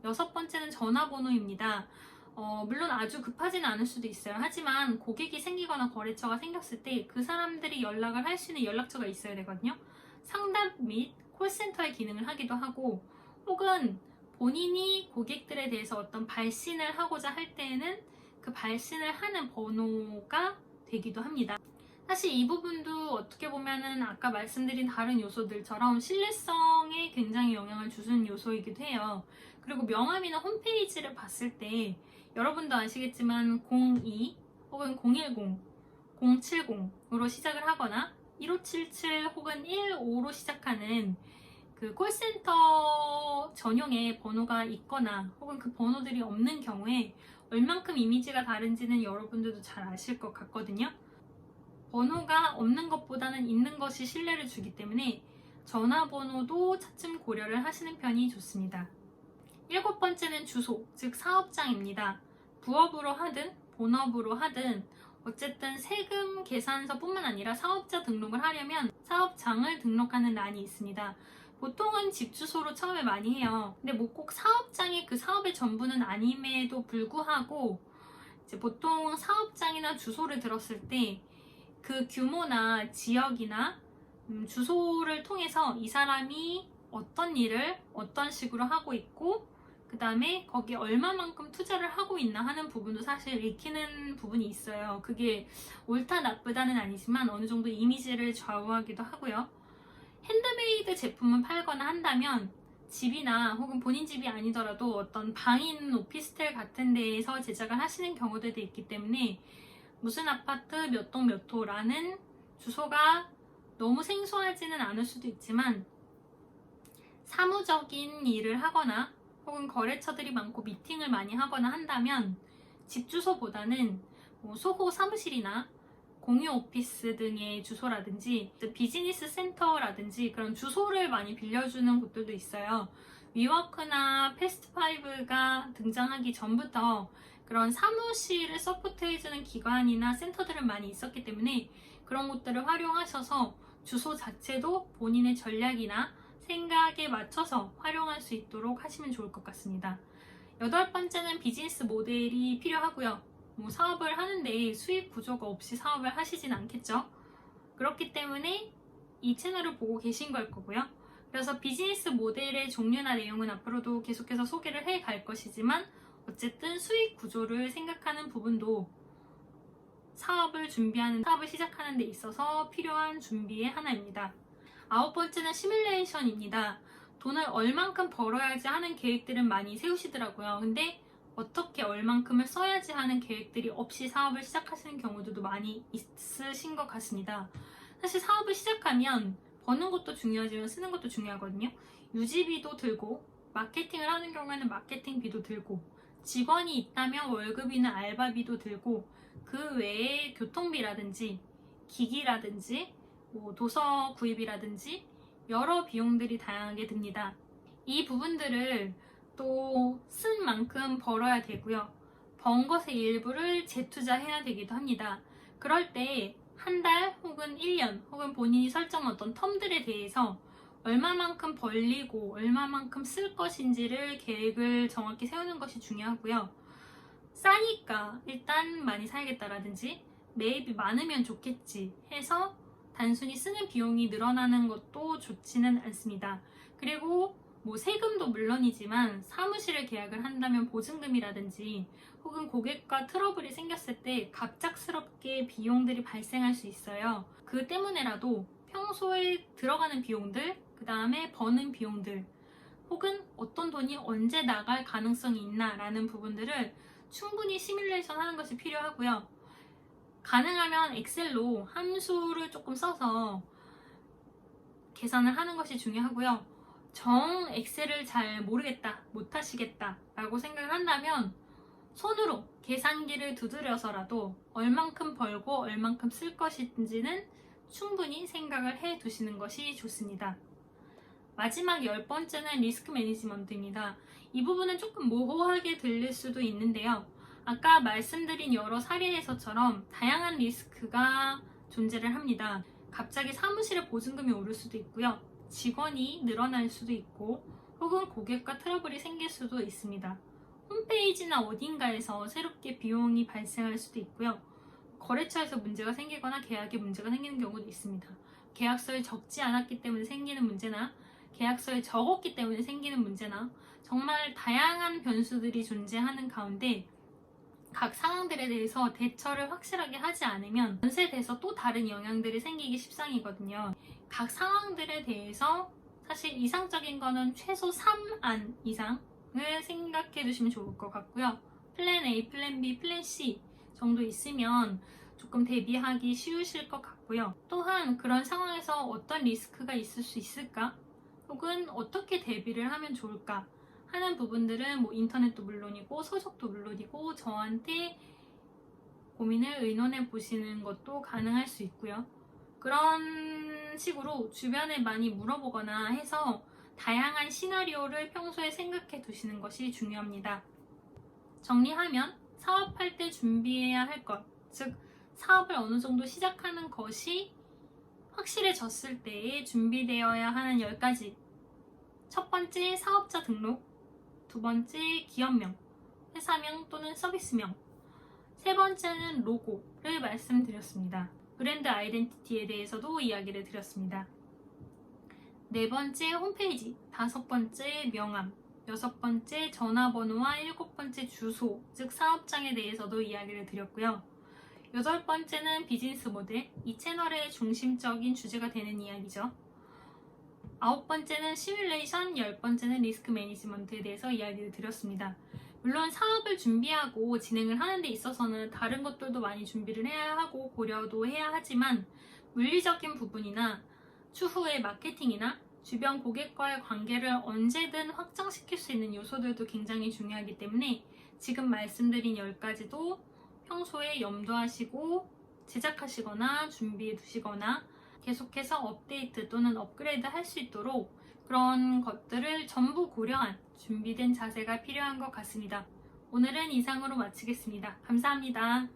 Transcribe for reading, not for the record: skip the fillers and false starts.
여섯 번째는 전화번호입니다. 물론 아주 급하지는 않을 수도 있어요. 하지만 고객이 생기거나 거래처가 생겼을 때 그 사람들이 연락을 할 수 있는 연락처가 있어야 되거든요. 상담 및 콜센터의 기능을 하기도 하고, 혹은 본인이 고객들에 대해서 어떤 발신을 하고자 할 때에는 그 발신을 하는 번호가 되기도 합니다. 사실 이 부분도 어떻게 보면은 아까 말씀드린 다른 요소들처럼 신뢰성에 굉장히 영향을 주는 요소이기도 해요. 그리고 명함이나 홈페이지를 봤을 때 여러분도 아시겠지만 02 혹은 010, 070으로 시작을 하거나 1577 혹은 15로 시작하는 그 콜센터 전용의 번호가 있거나 혹은 그 번호들이 없는 경우에 얼만큼 이미지가 다른지는 여러분들도 잘 아실 것 같거든요. 번호가 없는 것보다는 있는 것이 신뢰를 주기 때문에 전화번호도 차츰 고려를 하시는 편이 좋습니다. 일곱 번째는 주소, 즉 사업장입니다. 부업으로 하든 본업으로 하든 어쨌든 세금 계산서뿐만 아니라 사업자 등록을 하려면 사업장을 등록하는 란이 있습니다. 보통은 집 주소로 처음에 많이 해요. 근데 뭐 꼭 사업장이 그 사업의 전부는 아님에도 불구하고 이제 보통 사업장이나 주소를 들었을 때 그 규모나 지역이나 주소를 통해서 이 사람이 어떤 일을 어떤 식으로 하고 있고 그 다음에 거기에 얼마만큼 투자를 하고 있나 하는 부분도 사실 읽히는 부분이 있어요. 그게 옳다 나쁘다는 아니지만 어느 정도 이미지를 좌우하기도 하고요. 핸드메이드 제품을 팔거나 한다면 집이나 혹은 본인 집이 아니더라도 어떤 방인 오피스텔 같은 데에서 제작을 하시는 경우들도 있기 때문에 무슨 아파트 몇 동 몇 호라는 주소가 너무 생소하지는 않을 수도 있지만 사무적인 일을 하거나 혹은 거래처들이 많고 미팅을 많이 하거나 한다면 집 주소보다는 뭐 소호 사무실이나 공유 오피스 등의 주소라든지 비즈니스 센터라든지 그런 주소를 많이 빌려주는 곳들도 있어요. 위워크나 패스트파이브가 등장하기 전부터 그런 사무실을 서포트해주는 기관이나 센터들은 많이 있었기 때문에 그런 곳들을 활용하셔서 주소 자체도 본인의 전략이나 생각에 맞춰서 활용할 수 있도록 하시면 좋을 것 같습니다. 여덟 번째는 비즈니스 모델이 필요하고요. 뭐 사업을 하는데 수익 구조가 없이 사업을 하시진 않겠죠. 그렇기 때문에 이 채널을 보고 계신 걸 거고요. 그래서 비즈니스 모델의 종류나 내용은 앞으로도 계속해서 소개를 해 갈 것이지만 어쨌든 수익 구조를 생각하는 부분도 사업을 시작하는 데 있어서 필요한 준비의 하나입니다. 아홉 번째는 시뮬레이션입니다. 돈을 얼만큼 벌어야지 하는 계획들은 많이 세우시더라고요. 근데 어떻게 얼만큼을 써야지 하는 계획들이 없이 사업을 시작하시는 경우들도 많이 있으신 것 같습니다. 사실 사업을 시작하면 버는 것도 중요하지만 쓰는 것도 중요하거든요. 유지비도 들고 마케팅을 하는 경우에는 마케팅비도 들고 직원이 있다면 월급이나 알바비도 들고 그 외에 교통비라든지 기기라든지 뭐 도서 구입이라든지 여러 비용들이 다양하게 듭니다. 이 부분들을 또 쓴 만큼 벌어야 되고요. 번 것의 일부를 재투자해야 되기도 합니다. 그럴 때 한 달 혹은 1년 혹은 본인이 설정한 어떤 텀들에 대해서 얼마만큼 벌리고 얼마만큼 쓸 것인지를 계획을 정확히 세우는 것이 중요하고요. 싸니까 일단 많이 사야겠다라든지 매입이 많으면 좋겠지 해서 단순히 쓰는 비용이 늘어나는 것도 좋지는 않습니다. 그리고 뭐 세금도 물론이지만 사무실을 계약을 한다면 보증금이라든지 혹은 고객과 트러블이 생겼을 때 갑작스럽게 비용들이 발생할 수 있어요. 그 때문에라도 평소에 들어가는 비용들, 그 다음에 버는 비용들, 혹은 어떤 돈이 언제 나갈 가능성이 있나라는 부분들을 충분히 시뮬레이션 하는 것이 필요하고요. 가능하면 엑셀로 함수를 조금 써서 계산을 하는 것이 중요하고요. 정 엑셀을 잘 모르겠다, 못하시겠다 라고 생각을 한다면 손으로 계산기를 두드려서라도 얼만큼 벌고 얼만큼 쓸 것인지는 충분히 생각을 해 두시는 것이 좋습니다. 마지막 열 번째는 리스크 매니지먼트입니다. 이 부분은 조금 모호하게 들릴 수도 있는데요. 아까 말씀드린 여러 사례에서처럼 다양한 리스크가 존재를 합니다. 갑자기 사무실의 보증금이 오를 수도 있고요. 직원이 늘어날 수도 있고 혹은 고객과 트러블이 생길 수도 있습니다. 홈페이지나 어딘가에서 새롭게 비용이 발생할 수도 있고요. 거래처에서 문제가 생기거나 계약에 문제가 생기는 경우도 있습니다. 계약서에 적지 않았기 때문에 생기는 문제나 계약서에 적었기 때문에 생기는 문제나 정말 다양한 변수들이 존재하는 가운데 각 상황들에 대해서 대처를 확실하게 하지 않으면 연쇄돼서 또 다른 영향들이 생기기 십상이거든요. 각 상황들에 대해서 사실 이상적인 거는 최소 3안 이상을 생각해 두시면 좋을 것 같고요. 플랜 A, 플랜 B, 플랜 C 정도 있으면 조금 대비하기 쉬우실 것 같고요. 또한 그런 상황에서 어떤 리스크가 있을 수 있을까? 혹은 어떻게 대비를 하면 좋을까? 하는 부분들은 뭐 인터넷도 물론이고 서적도 물론이고 저한테 고민을 의논해 보시는 것도 가능할 수 있고요. 그런 식으로 주변에 많이 물어보거나 해서 다양한 시나리오를 평소에 생각해 두시는 것이 중요합니다. 정리하면 사업할 때 준비해야 할 것, 즉 사업을 어느 정도 시작하는 것이 확실해졌을 때에 준비되어야 하는 10가지. 첫 번째, 사업자 등록. 두 번째, 기업명, 회사명 또는 서비스명. 세 번째는 로고를 말씀드렸습니다. 브랜드 아이덴티티에 대해서도 이야기를 드렸습니다. 네 번째, 홈페이지. 다섯 번째, 명함. 여섯 번째, 전화번호와 일곱 번째, 주소, 즉 사업장에 대해서도 이야기를 드렸고요. 여덟 번째는 비즈니스 모델, 이 채널의 중심적인 주제가 되는 이야기죠. 아홉 번째는 시뮬레이션, 열 번째는 리스크 매니지먼트에 대해서 이야기를 드렸습니다. 물론 사업을 준비하고 진행을 하는 데 있어서는 다른 것들도 많이 준비를 해야 하고 고려도 해야 하지만 물리적인 부분이나 추후의 마케팅이나 주변 고객과의 관계를 언제든 확장시킬 수 있는 요소들도 굉장히 중요하기 때문에 지금 말씀드린 10가지도 평소에 염두하시고 제작하시거나 준비해 두시거나 계속해서 업데이트 또는 업그레이드 할 수 있도록 그런 것들을 전부 고려한 준비된 자세가 필요한 것 같습니다. 오늘은 이상으로 마치겠습니다. 감사합니다.